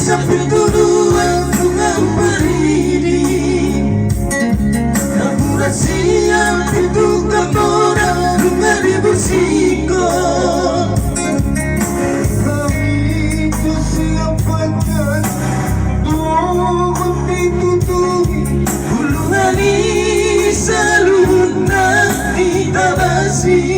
sampai duluan dengan berdiri. Kamu rahasia itu kamera dengan bersiko. Kami kesiapkan doa ditutupi. Hulungan ini selalu nanti tabasi.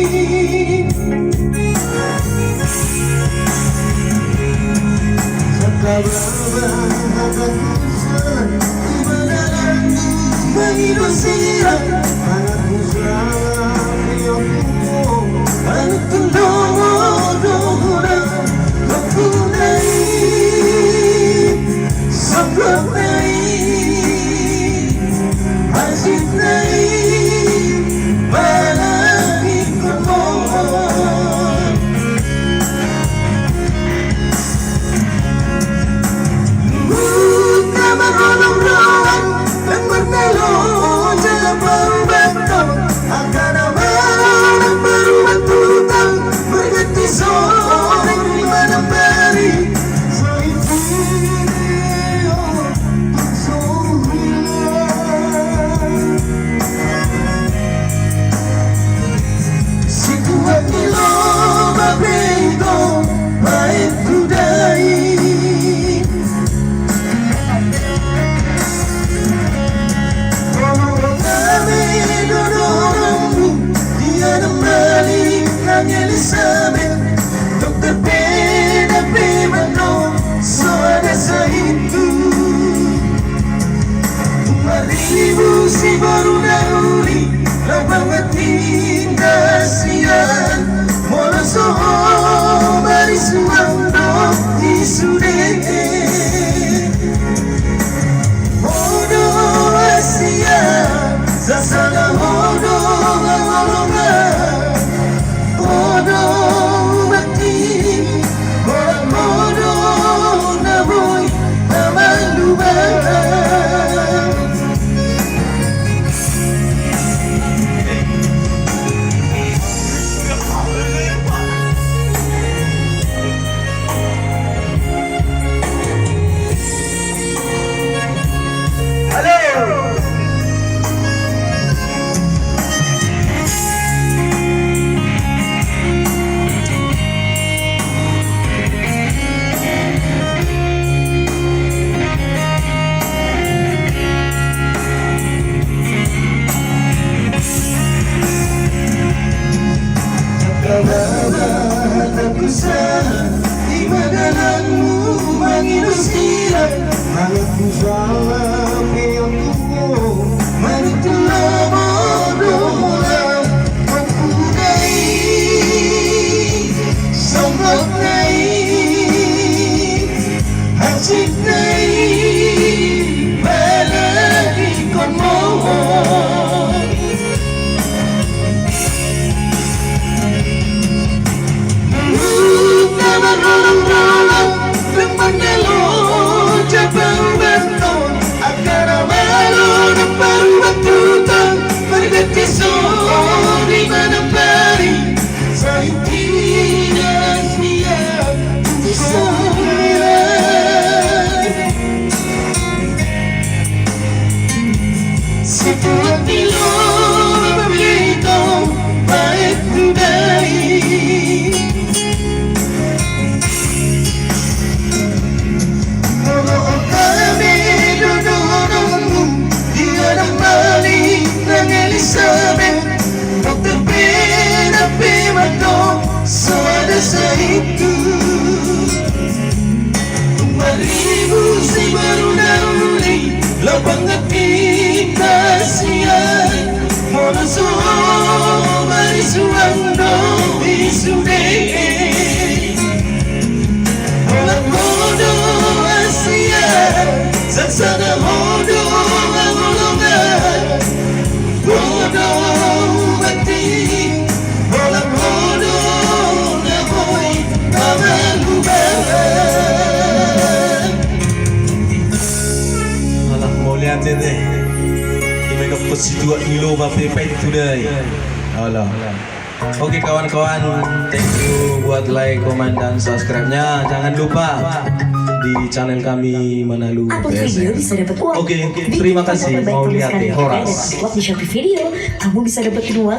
Si baru dahuli lapangan tindasian mola soho baris wando isude hodo asia zasana hodo ngolonga hodo mati hodo naboy amalubah. Aku salah di dalammu menginusira. Aku salah pilihanku menitulah bodohlah. Aku naik, sombong naik, hasib naik, baladi kon mohon. Itu 2000 si baru dahuli lapangan tindasian mola soho baris wando isude mola hodo asia saksana hodo ngolonga hodo mati mola hodo alah mau lihat deh mereka pasti dua kilo bape itu deh. Alah. Oke kawan-kawan, thank you buat like, komen dan subscribe-nya. Jangan lupa di channel kami Manalu Upload video PSN. bisa dapat uang. Oke, Bikin terima konten kasih. terbaik Mau untuk lihat sekali nih dan Horas. upload di Shopee Video, kamu bisa dapetin uang